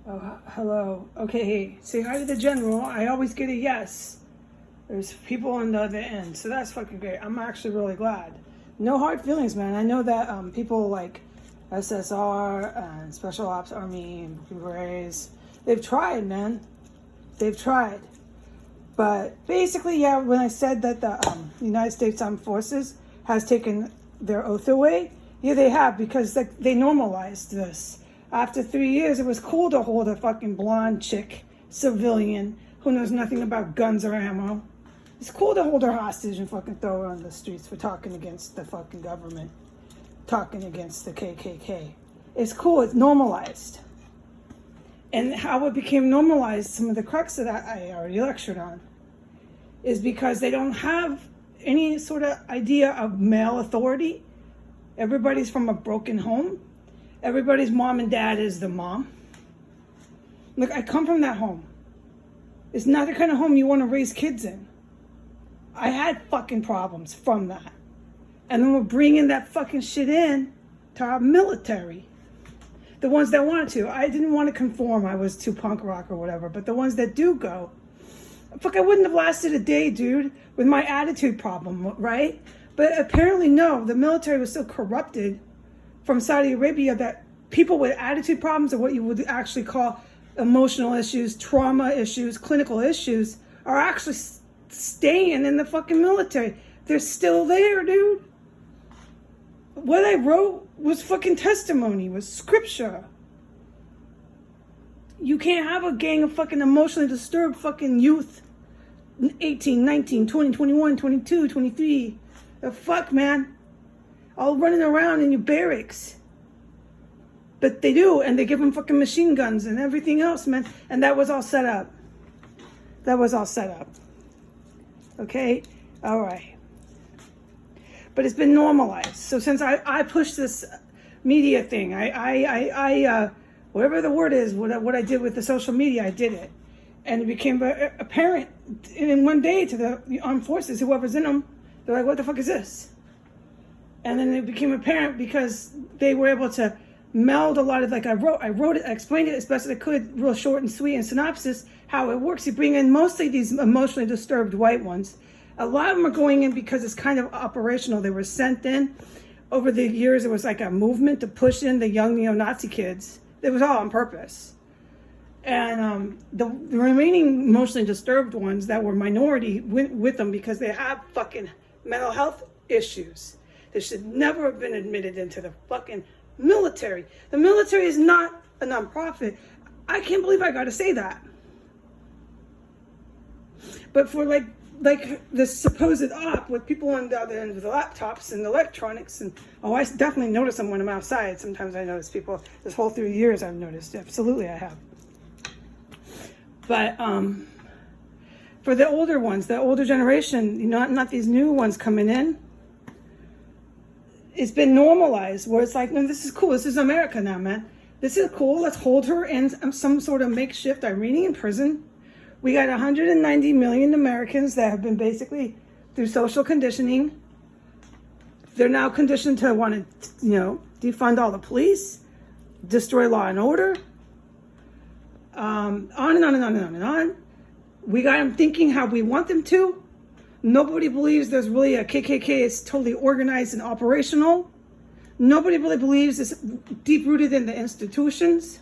Oh, hello. Okay, say hi to the general. I always get a yes. There's people on the other end, so that's fucking great. I'm actually really glad. No hard feelings, man. I know that people like SSR and Special Ops Army and Green Berets, they've tried, man. They've tried. But basically, yeah, when I said that the United States Armed Forces has taken their oath away, yeah, they have, because they normalized this. After 3 years, it was cool to hold a fucking blonde chick, civilian, who knows nothing about guns or ammo. It's cool to hold her hostage and fucking throw her on the streets for talking against the fucking government, talking against the KKK. It's cool, it's normalized. And how it became normalized, some of the crux of that I already lectured on, is because they don't have any sort of idea of male authority. Everybody's from a broken home. Everybody's mom and dad is the mom. Look, I come from that home. It's not the kind of home you want to raise kids in. I had fucking problems from that. And then we're bringing that fucking shit in to our military. The ones that wanted to. I didn't want to conform. I was too punk rock or whatever. But the ones that do go. Fuck, I wouldn't have lasted a day, dude, with my attitude problem, right? But apparently, no. The military was so corrupted from Saudi Arabia that people with attitude problems, or what you would actually call emotional issues, trauma issues, clinical issues, are actually staying in the fucking military. They're still there, dude. What I wrote was fucking testimony, was scripture. You can't have a gang of fucking emotionally disturbed fucking youth, 18, 19, 20, 21, 22, 23. The fuck, man. All running around in your barracks. But they do, and they give them fucking machine guns and everything else, man. And that was all set up. That was all set up. Okay? All right. But it's been normalized. So since I pushed this media thing, whatever the word is, what I did with the social media, I did it. And it became apparent in one day to the armed forces, whoever's in them, they're like, what the fuck is this? And then it became apparent because they were able to meld a lot of, like I wrote it, I explained it as best as I could, real short and sweet, and synopsis, how it works. You bring in mostly these emotionally disturbed white ones. A lot of them are going in because it's kind of operational. They were sent in. Over the years, it was like a movement to push in the young neo-Nazi kids. It was all on purpose. And the remaining emotionally disturbed ones that were minority went with them because they have fucking mental health issues. They should never have been admitted into the fucking military. The military is not a nonprofit. I can't believe I gotta say that. But for like the supposed op with people on the other end of the laptops and the electronics, and I definitely notice them when I'm outside. Sometimes I notice people. This whole 3 years I've noticed. Absolutely, I have. But for the older ones, the older generation, not these new ones coming in, it's been normalized where it's like, no, this is cool. This is America now, man. This is cool. Let's hold her in some sort of makeshift Iranian prison. We got 190 million Americans that have been basically through social conditioning. They're now conditioned to want to, defund all the police, destroy law and order, on and on and on and on and on. We got them thinking how we want them to. Nobody believes there's really a KKK. It's totally organized and operational. Nobody really believes it's deep-rooted in the institutions.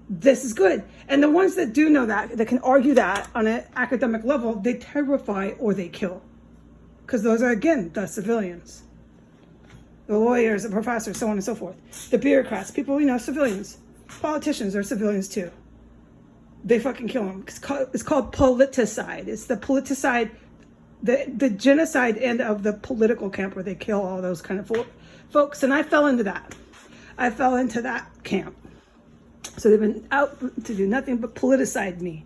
This is good. And the ones that do know that can argue that on an academic level, they terrify or they kill. Because those are, again, the civilians. The lawyers, the professors, so on and so forth. The bureaucrats, people, civilians. Politicians are civilians too. They fucking kill them. It's called politicide. It's the politicide, the genocide end of the political camp where they kill all those kind of folks. And I fell into that. I fell into that camp. So they've been out to do nothing but politicide me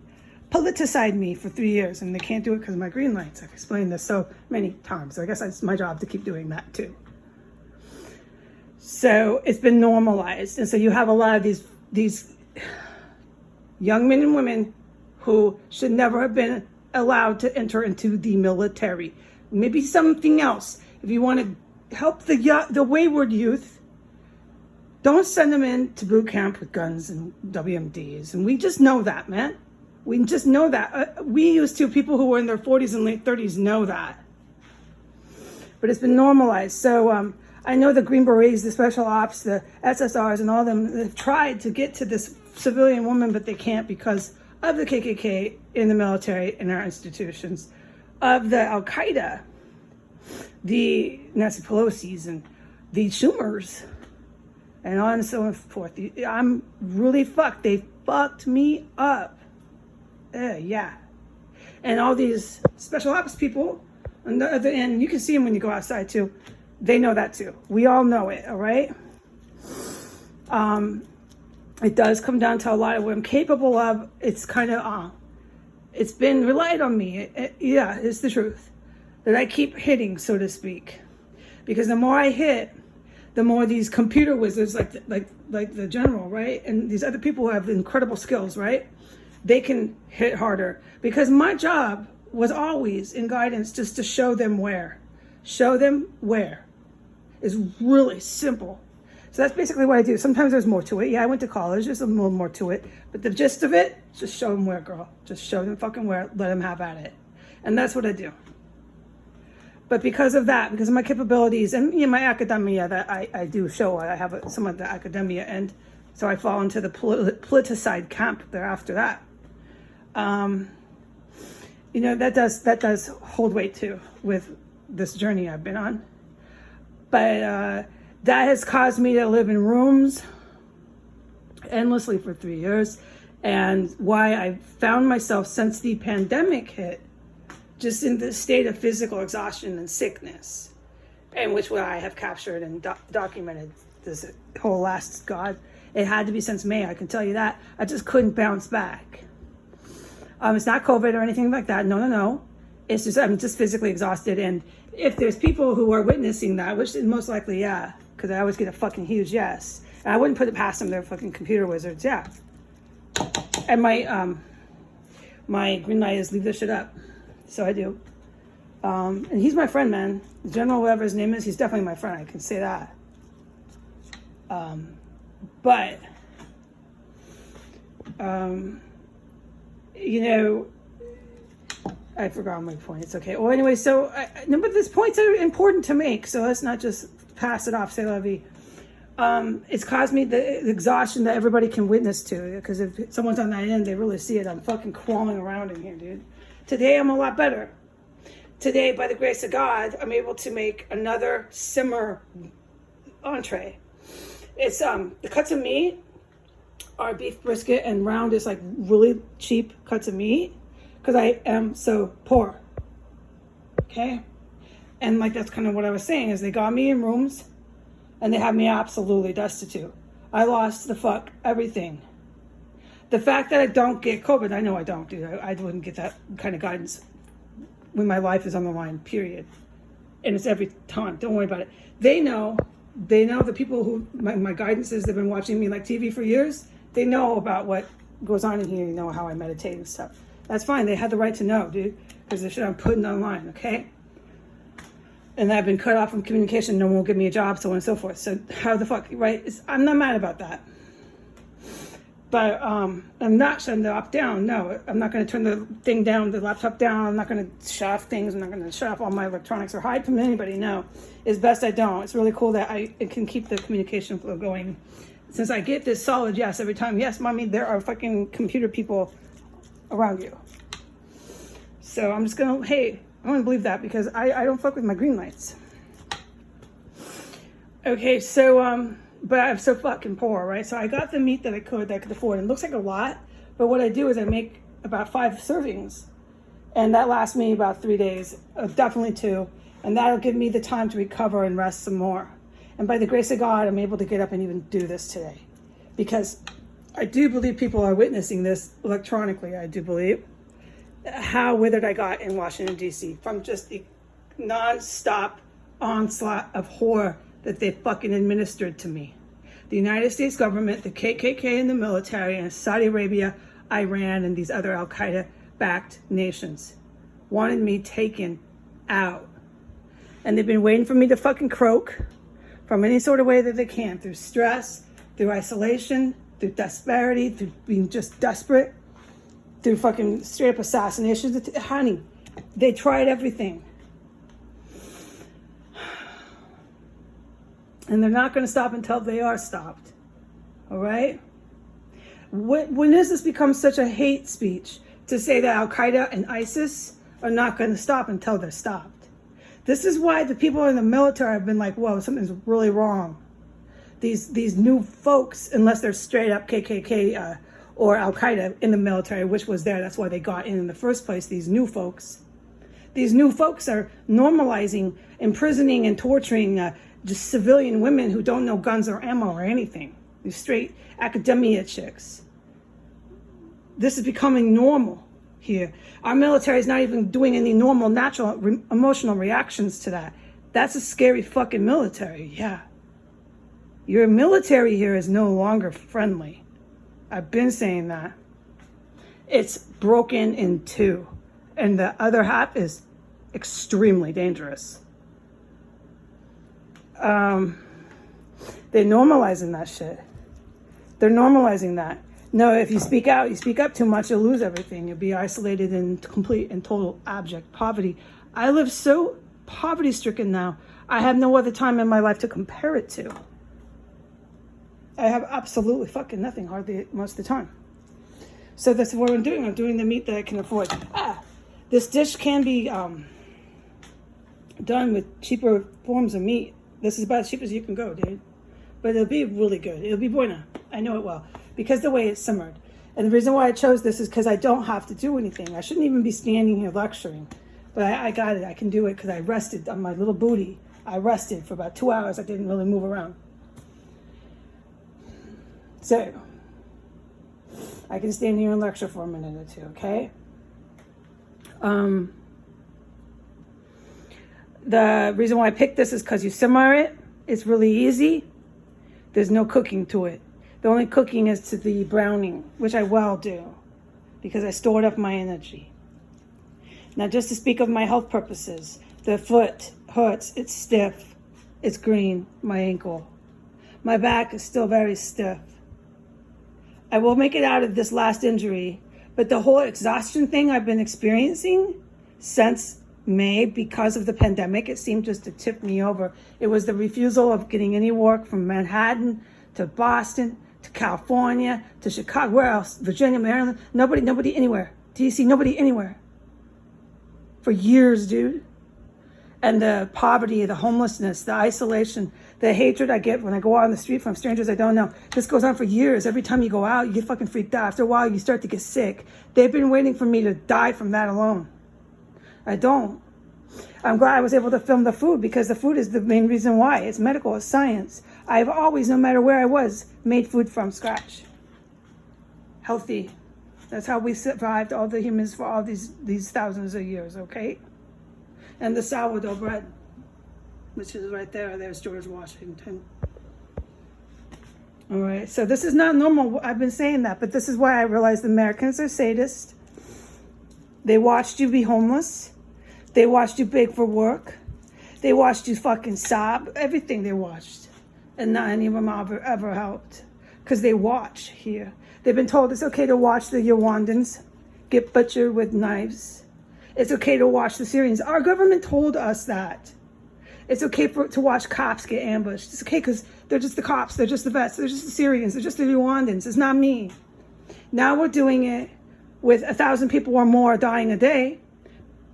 for 3 years. And they can't do it because of my green lights. I've explained this so many times. So I guess it's my job to keep doing that too. So it's been normalized. And so you have a lot of these young men and women who should never have been allowed to enter into the military. Maybe something else. If you want to help the wayward youth, Don't send them in to boot camp with guns and WMDs. And we just know that, man. We just know that. We used to, people who were in their 40s and late 30s know that. But it's been normalized. So I know the Green Berets, the Special Ops, the SSRs, and all of them, they've tried to get to this civilian woman, but they can't because of the KKK in the military, in our institutions, of the Al-Qaeda, the Nancy Pelosi's, and the Schumers, and on and so forth. I'm really fucked. They fucked me up. Yeah. And all these special ops people, on the other end, you can see them when you go outside too. They know that too. We all know it, all right? It does come down to a lot of what I'm capable of. It's kind of, it's been relied on me. Yeah, it's the truth. That I keep hitting, so to speak. Because the more I hit, the more these computer wizards, like the general, right? And these other people who have incredible skills, right? They can hit harder. Because my job was always in guidance just to show them where. Show them where. It's really simple. So that's basically what I do. Sometimes there's more to it. Yeah, I went to college. There's a little more to it. But the gist of it, just show them where, girl. Just show them fucking where. Let them have at it. And that's what I do. But because of that, because of my capabilities and my academia that I do show, I have some of the academia, and so I fall into the politicide camp there after that. That does hold weight too with this journey I've been on. But that has caused me to live in rooms endlessly for 3 years, and why I found myself since the pandemic hit just in the state of physical exhaustion and sickness, and which I have captured and documented this whole it had to be since May, I can tell you that. I just couldn't bounce back. It's not COVID or anything like that. No. It's just, I'm just physically exhausted. And if there's people who are witnessing that, which is most likely, yeah, because I always get a fucking huge yes. And I wouldn't put it past them, they're fucking computer wizards, yeah. And my green light is leave this shit up. So I do. And he's my friend, man. General, whatever his name is, he's definitely my friend. I can say that. But I forgot my point. It's okay. Well, anyway, so but these points are important to make. So let's not just pass it off. Say la vie. It's caused me the exhaustion that everybody can witness to. Because if someone's on that end, they really see it. I'm fucking crawling around in here, dude. Today, I'm a lot better. Today, by the grace of God, I'm able to make another simmer entree. It's, the cuts of meat are beef brisket, and round is like really cheap cuts of meat because I am so poor. Okay? And like, that's kind of what I was saying, is they got me in rooms and they have me absolutely destitute. I lost the fuck everything. The fact that I don't get COVID, I know I don't, dude. I wouldn't get that kind of guidance when my life is on the line, period. And it's every time. Don't worry about it. They know the people who, my guidance is, they've been watching me like TV for years. They know about what goes on in here. You know how I meditate and stuff. That's fine. They had the right to know, dude. Because the shit I'm putting online, okay? And I've been cut off from communication. No one will give me a job, so on and so forth. So how the fuck, right? I'm not mad about that. But I'm not shutting the op down. No, I'm not going to turn the thing down, the laptop down. I'm not going to shut off things. I'm not going to shut off all my electronics or hide from anybody. No, it's best I don't. It's really cool that I can keep the communication flow going. Since I get this solid yes every time, yes, mommy, there are fucking computer people around you. So I'm just going to, hey, I'm going to believe that because I don't fuck with my green lights. Okay, so, but I'm so fucking poor, right? So I got the meat that I could afford. It looks like a lot, but what I do is I make about 5 servings, and that lasts me about 3 days, definitely 2, and that'll give me the time to recover and rest some more. And by the grace of God, I'm able to get up and even do this today, because I do believe people are witnessing this electronically. I do believe how withered I got in Washington, D.C. from just the non-stop onslaught of horror that they fucking administered to me. The United States government, the KKK and the military, and Saudi Arabia, Iran, and these other Al-Qaeda-backed nations wanted me taken out. And they've been waiting for me to fucking croak from any sort of way that they can, through stress, through isolation, through disparity, through being just desperate, through fucking straight up assassinations. Honey, they tried everything. And they're not going to stop until they are stopped. All right? When does this become such a hate speech to say that Al-Qaeda and ISIS are not going to stop until they're stopped? This is why the people in the military have been like, whoa, something's really wrong. These new folks, unless they're straight up KKK or Al-Qaeda in the military, which was there, that's why they got in the first place, these new folks. These new folks are normalizing, imprisoning, and torturing just civilian women who don't know guns or ammo or anything. These straight academia chicks. This is becoming normal here. Our military is not even doing any normal, natural, emotional reactions to that. That's a scary fucking military, yeah. Your military here is no longer friendly. I've been saying that. It's broken in two. And the other half is extremely dangerous. They're normalizing that shit. They're normalizing that. No, if you speak out, you speak up too much, you'll lose everything. You'll be isolated in complete and total abject poverty. I live so poverty-stricken now, I have no other time in my life to compare it to. I have absolutely fucking nothing, hardly most of the time. So that's what I'm doing. I'm doing the meat that I can afford. This dish can be done with cheaper forms of meat. This is about as cheap as you can go, dude. But it'll be really good. It'll be bueno. I know it will. Because the way it's simmered. And the reason why I chose this is because I don't have to do anything. I shouldn't even be standing here lecturing. But I got it. I can do it because I rested on my little booty. I rested for about 2 hours. I didn't really move around. So, I can stand here and lecture for a minute or two, okay? The reason why I picked this is because you simmer it. It's really easy. There's no cooking to it. The only cooking is to the browning, which I will do because I stored up my energy. Now, just to speak of my health purposes, the foot hurts. It's stiff. It's green, my ankle. My back is still very stiff. I will make it out of this last injury, but the whole exhaustion thing I've been experiencing since May because of the pandemic, it seemed just to tip me over. It was the refusal of getting any work from Manhattan to Boston to California to Chicago, where else? Virginia, Maryland, nobody anywhere. DC, nobody anywhere. For years, dude. And the poverty, the homelessness, the isolation, the hatred I get when I go out on the street from strangers I don't know. This goes on for years. Every time you go out, you get fucking freaked out. After a while, you start to get sick. They've been waiting for me to die from that alone. I don't. I'm glad I was able to film the food because the food is the main reason why. It's medical, it's science. I've always, no matter where I was, made food from scratch. Healthy. That's how we survived, all the humans, for all these thousands of years, okay? And the sourdough bread, which is right there. There's George Washington. All right, so this is not normal. I've been saying that, but this is why I realized Americans are sadists. They watched you be homeless. They watched you beg for work. They watched you fucking sob. Everything they watched. And not any of them ever helped. Because they watch here. They've been told it's okay to watch the Rwandans get butchered with knives. It's okay to watch the Syrians. Our government told us that. It's okay to watch cops get ambushed. It's okay because they're just the cops. They're just the vets. They're just the Syrians. They're just the Rwandans. It's not me. Now we're doing it with 1,000 people or more dying a day.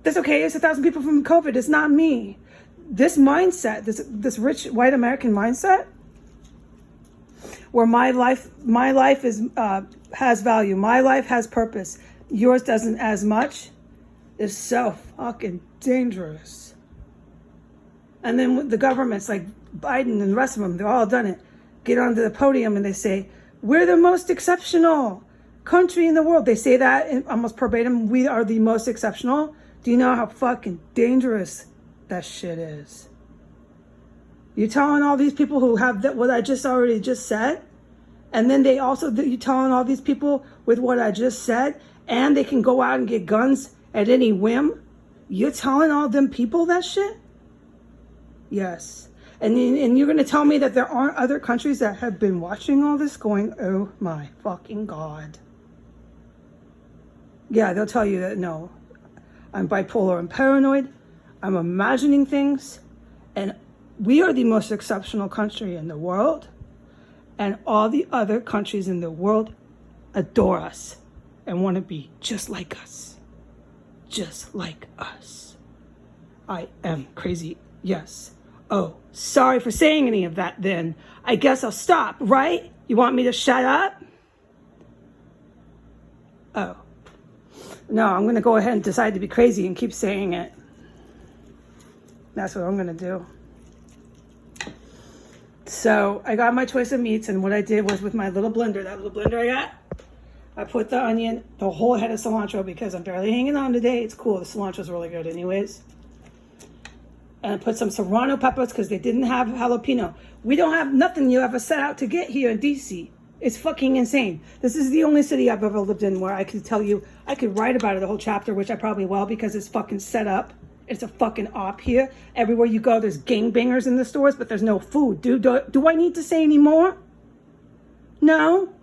That's okay. It's 1,000 people from COVID. It's not me. This mindset, this rich white American mindset, where my life is has value. My life has purpose. Yours doesn't as much. Is so fucking dangerous. And then the governments like Biden and the rest of them, they're all done it. Get onto the podium and they say, we're the most exceptional country in the world. They say that in almost verbatim, we are the most exceptional. Do you know how fucking dangerous that shit is? You're telling all these people who have that what I just already just said, and then you telling all these people with what I just said, and they can go out and get guns at any whim. You're telling all them people that shit? Yes. And you're going to tell me that there aren't other countries that have been watching all this going, oh my fucking God. Yeah, they'll tell you that, no, I'm bipolar and paranoid. I'm imagining things. And we are the most exceptional country in the world. And all the other countries in the world adore us and want to be just like us. Just like us. I am crazy, yes. Oh, sorry for saying any of that then. I guess I'll stop, right? You want me to shut up? Oh. No, I'm going to go ahead and decide to be crazy and keep saying it. That's what I'm going to do. So I got my choice of meats, and what I did was with my little blender, that little blender I got, I put the onion, the whole head of cilantro, because I'm barely hanging on today. It's cool. The cilantro's really good anyways. And I put some serrano peppers because they didn't have jalapeno. We don't have nothing you ever set out to get here in DC. It's fucking insane. This is the only city I've ever lived in where I could tell you, I could write about it a whole chapter, which I probably will because it's fucking set up. It's a fucking op here. Everywhere you go, there's gangbangers in the stores, but there's no food. Dude, do I need to say any more? No?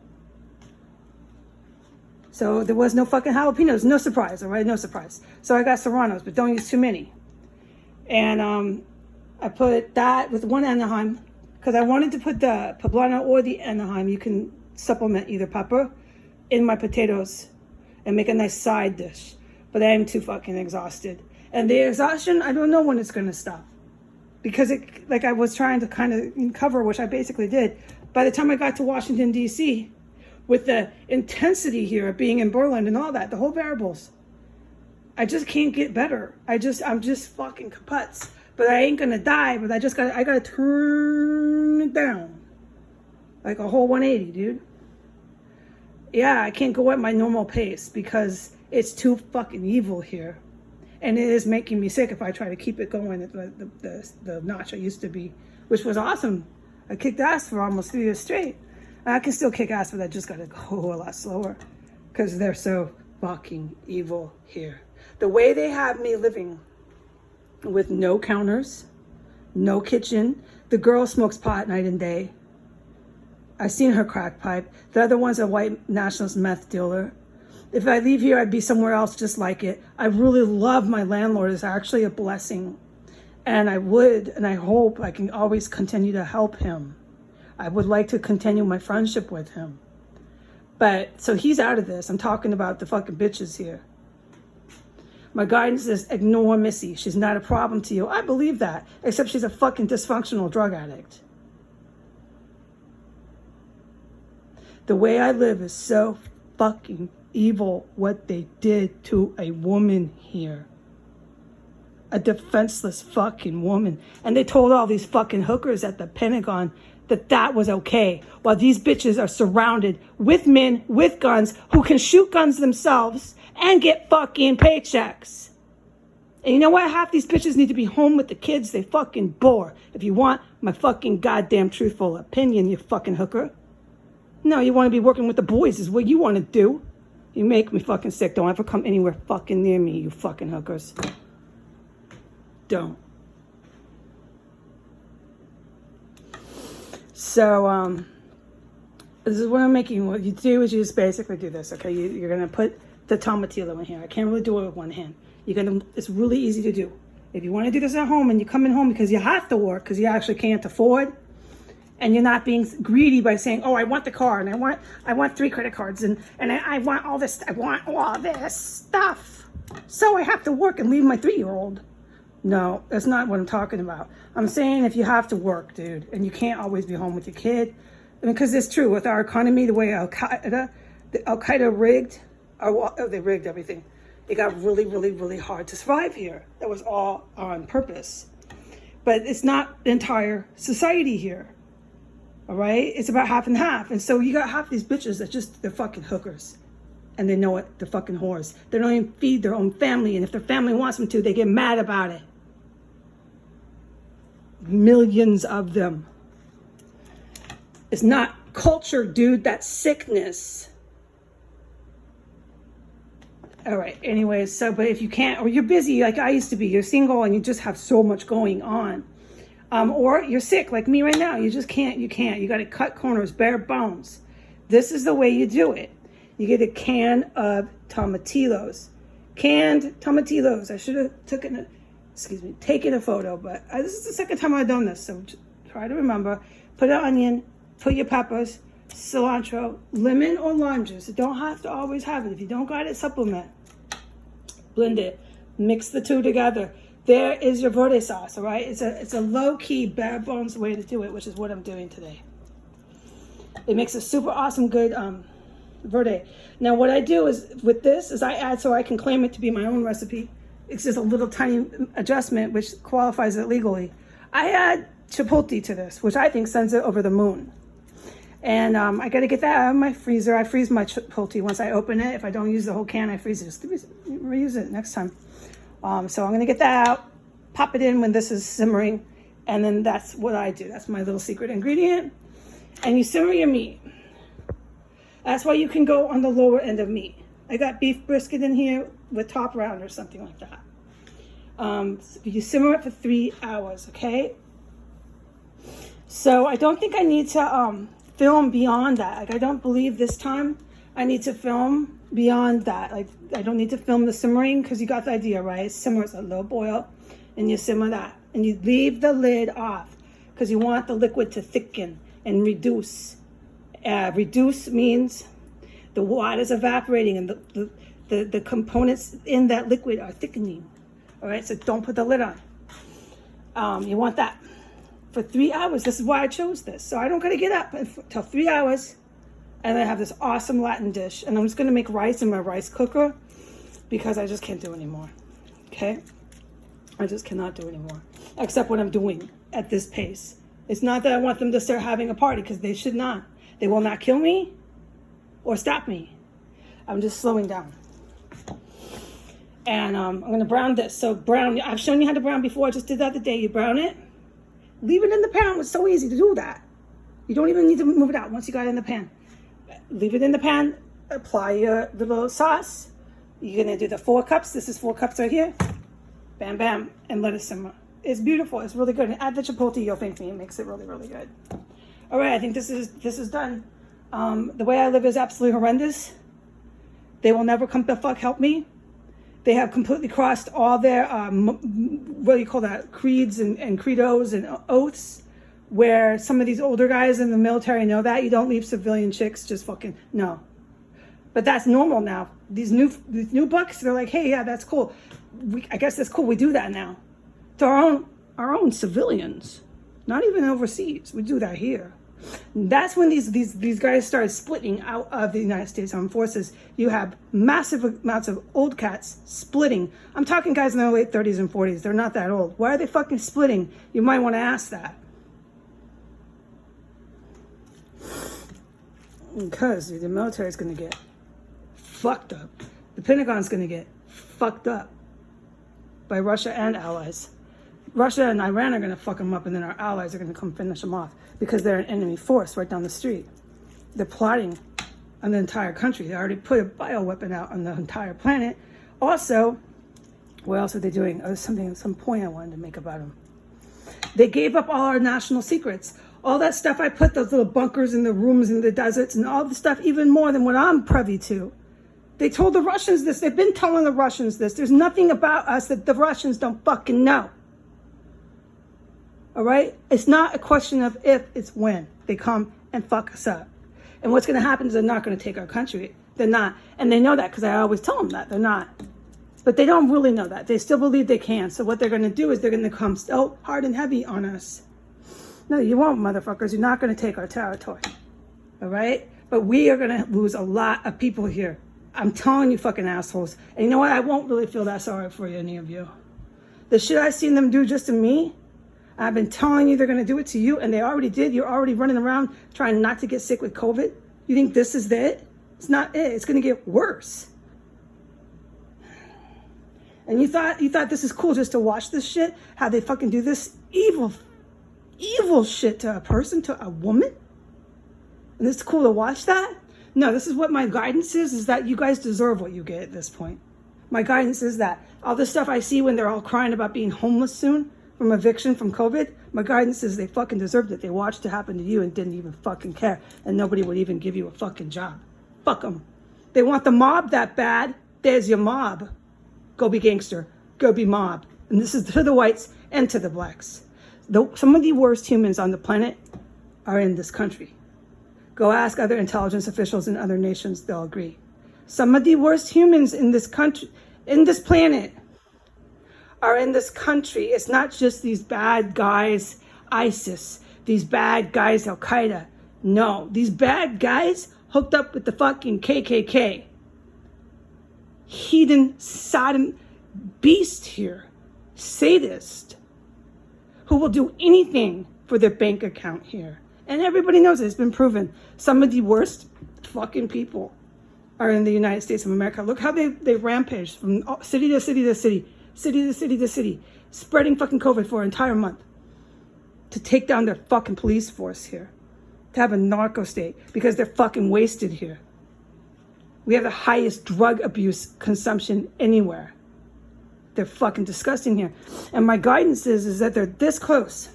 So there was no fucking jalapenos. No surprise, all right? No surprise. So I got serranos, but don't use too many. And I put that with one Anaheim because I wanted to put the poblano or the Anaheim. You can supplement either pepper in my potatoes and make a nice side dish. But I am too fucking exhausted. And the exhaustion, I don't know when it's going to stop. Because it, like I was trying to kind of cover, which I basically did. By the time I got to Washington, D.C., with the intensity here of being in Berlin and all that, the whole variables, I just can't get better. I'm just fucking kaputs. But I ain't going to die, but I got to turn it down. Like a whole 180, dude. Yeah, I can't go at my normal pace because it's too fucking evil here. And it is making me sick if I try to keep it going at the notch I used to be, which was awesome. I kicked ass for almost 3 years straight. I can still kick ass, but I just got to go a lot slower because they're so fucking evil here. The way they have me living with no counters, no kitchen. The girl smokes pot night and day. I've seen her crack pipe. The other one's a white nationalist meth dealer. If I leave here, I'd be somewhere else just like it. I really love my landlord. It's actually a blessing. And I would, and I hope I can always continue to help him. I would like to continue my friendship with him. But, so he's out of this. I'm talking about the fucking bitches here. My guidance is ignore Missy. She's not a problem to you. I believe that. Except she's a fucking dysfunctional drug addict. The way I live is so fucking evil what they did to a woman here. A defenseless fucking woman. And they told all these fucking hookers at the Pentagon that was okay. While these bitches are surrounded with men with guns who can shoot guns themselves and get fucking paychecks. And you know what? Half these bitches need to be home with the kids. They fucking bore. If you want my fucking goddamn truthful opinion, you fucking hooker. No, you want to be working with the boys is what you want to do. You make me fucking sick. Don't ever come anywhere fucking near me, you fucking hookers. Don't. So, this is what I'm making. What you do is you just basically do this, okay? You're going to put the tomatillo in here. I can't really do it with one hand. It's really easy to do. If you want to do this at home and you come in home because you have to work, because you actually can't afford, and you're not being greedy by saying, oh, I want the car, and I want 3 credit cards, and I want all this stuff. So I have to work and leave my 3-year-old. No, that's not what I'm talking about. I'm saying if you have to work, dude, and you can't always be home with your kid, because it's true with our economy, the way Al Qaeda rigged, they rigged everything. It got really, really, really hard to survive here. That was all on purpose. But it's not the entire society here. All right? It's about half and half. And so you got half these bitches that they're fucking hookers. And they know it. They're fucking whores. They don't even feed their own family. And if their family wants them to, they get mad about it. Millions of them. It's not culture, dude. That's sickness. All right. Anyways, but if you can't, or you're busy like I used to be, you're single and you just have so much going on. Or you're sick like me right now. You just can't. You got to cut corners, bare bones. This is the way you do it. You get a can of tomatillos. Canned tomatillos. I should have taken a photo, but this is the second time I've done this, so try to remember. Put an onion, put your peppers, cilantro, lemon or lime juice. You don't have to always have it. If you don't got it, supplement. Blend it. Mix the two together. There is your Verde sauce, all right? It's a low-key, bare bones way to do it, which is what I'm doing today. It makes a super awesome, good Verde. Now, what I do is, with this, is I add so I can claim it to be my own recipe. It's just a little tiny adjustment, which qualifies it legally. I add chipotle to this, which I think sends it over the moon. And I got to get that out of my freezer. I freeze my chipotle once I open it. If I don't use the whole can, I freeze it. Just reuse it next time. So I'm going to get that out, pop it in when this is simmering, and then that's what I do. That's my little secret ingredient. And you simmer your meat. That's why you can go on the lower end of meat. I got beef brisket in here with top round or something like that. So you simmer it for 3 hours, okay? So I don't think I need to film beyond that. Like, I don't believe this time I need to film beyond that. Like, I don't need to film the simmering, because you got the idea, right? It simmers at low boil, and you simmer that. And you leave the lid off, because you want the liquid to thicken and reduce. Reduce means the water's evaporating and the components in that liquid are thickening. All right, so don't put the lid on. You want that for 3 hours. This is why I chose this. So I don't gotta get up until 3 hours, and I have this awesome Latin dish. And I'm just gonna make rice in my rice cooker, because I just can't do anymore. Okay, I just cannot do anymore, except what I'm doing at this pace. It's not that I want them to start having a party, because they should not. They will not kill me or stop me. I'm just slowing down. And I'm going to brown this. So brown, I've shown you how to brown before. I just did that the day. You brown it. Leave it in the pan. It's so easy to do that. You don't even need to move it out once you got it in the pan. Leave it in the pan. Apply your little sauce. You're going to do the 4 cups. This is 4 cups right here. Bam, bam. And let it simmer. It's beautiful. It's really good. And add the chipotle. You'll thank me. It makes it really, really good. All right, I think this is done. The way I live is absolutely horrendous. They will never come the fuck help me. They have completely crossed all their, what do you call that, creeds and credos and oaths, where some of these older guys in the military know that. You don't leave civilian chicks just fucking, no. But that's normal now. These new bucks, they're like, hey, yeah, that's cool. I guess that's cool. We do that now. To our own civilians, not even overseas. We do that here. That's when these guys started splitting out of the United States Armed Forces. You have massive amounts of old cats splitting. I'm talking guys in their late 30s and 40s. They're not that old. Why are they fucking splitting? You might want to ask that. Because the military is going to get fucked up. The Pentagon's going to get fucked up by Russia and allies. Russia and Iran are going to fuck them up, and then our allies are going to come finish them off, because they're an enemy force right down the street. They're plotting on the entire country. They already put a bioweapon out on the entire planet. Also, what else are they doing? There's some point I wanted to make about them. They gave up all our national secrets. All that stuff I put, those little bunkers in the rooms in the deserts and all the stuff, even more than what I'm privy to. They told the Russians this. They've been telling the Russians this. There's nothing about us that the Russians don't fucking know. All right? It's not a question of if, it's when they come and fuck us up. And what's going to happen is they're not going to take our country. They're not. And they know that, because I always tell them that. They're not. But they don't really know that. They still believe they can. So what they're going to do is they're going to come so hard and heavy on us. No, you won't, motherfuckers. You're not going to take our territory. All right? But we are going to lose a lot of people here. I'm telling you, fucking assholes. And you know what? I won't really feel that sorry for you, any of you. The shit I've seen them do just to me, I've been telling you they're going to do it to you, and they already did. You're already running around trying not to get sick with COVID. You think this is it? It's not it. It's going to get worse. And you thought this is cool just to watch this shit? How they fucking do this evil shit to a person, to a woman? And it's cool to watch that? No, this is what my guidance is that you guys deserve what you get at this point. My guidance is that all the stuff I see when they're all crying about being homeless soon, from eviction from COVID, my guidance is they fucking deserved it. They watched it happen to you and didn't even fucking care. And nobody would even give you a fucking job. Fuck them. They want the mob that bad. There's your mob. Go be gangster. Go be mob. And this is to the whites and to the blacks. Some of the worst humans on the planet are in this country. Go ask other intelligence officials in other nations. They'll agree. Some of the worst humans in this country, in this planet, are in this country. It's not just these bad guys, ISIS, these bad guys, Al Qaeda. No, these bad guys hooked up with the fucking KKK. Heathen, Sodom, beast here, sadist, who will do anything for their bank account here. And everybody knows it. It's been proven. Some of the worst fucking people are in the United States of America. Look how they rampaged from city to city to city, city to city to city, spreading fucking COVID for an entire month to take down their fucking police force here, to have a narco state because they're fucking wasted here. We have the highest drug abuse consumption anywhere. They're fucking disgusting here. And my guidance is that they're this close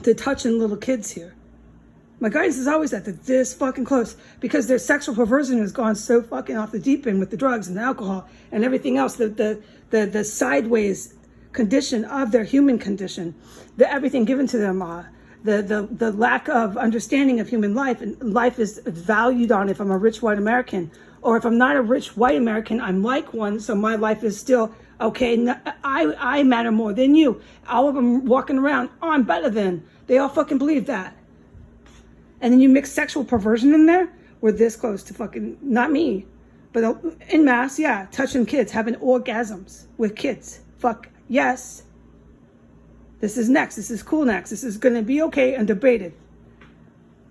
to touching little kids here. My guidance is always that they're this fucking close because their sexual perversion has gone so fucking off the deep end with the drugs and the alcohol and everything else, the sideways condition of their human condition, the everything given to them, the lack of understanding of human life, and life is valued on if I'm a rich white American, or if I'm not a rich white American, I'm like one, so my life is still okay. I matter more than you. All of them walking around, oh, I'm better than. They all fucking believe that. And then you mix sexual perversion in there. We're this close to fucking, not me, but en masse, yeah, touching kids, having orgasms with kids. Fuck yes. This is next. This is cool next. This is going to be okay and debated.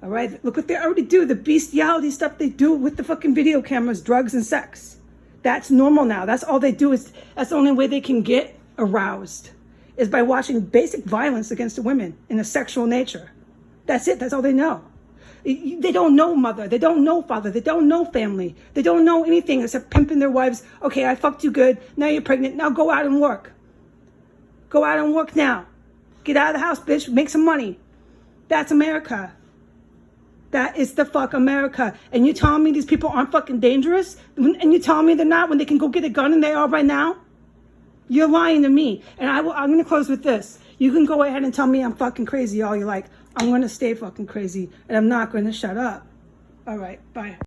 All right? Look what they already do. The bestiality stuff they do with the fucking video cameras, drugs and sex. That's normal now. That's all they do. That's the only way they can get aroused is by watching basic violence against the women in a sexual nature. That's it. That's all they know. They don't know mother. They don't know father. They don't know family. They don't know anything except pimping their wives. Okay, I fucked you good. Now you're pregnant. Now go out and work. Go out and work now. Get out of the house, bitch. Make some money. That's America. That is the fuck America. And you telling me these people aren't fucking dangerous? And you telling me they're not when they can go get a gun and they are right now? You're lying to me. And I'm going to close with this. You can go ahead and tell me I'm fucking crazy all you like. I'm going to stay fucking crazy. And I'm not going to shut up. All right. Bye.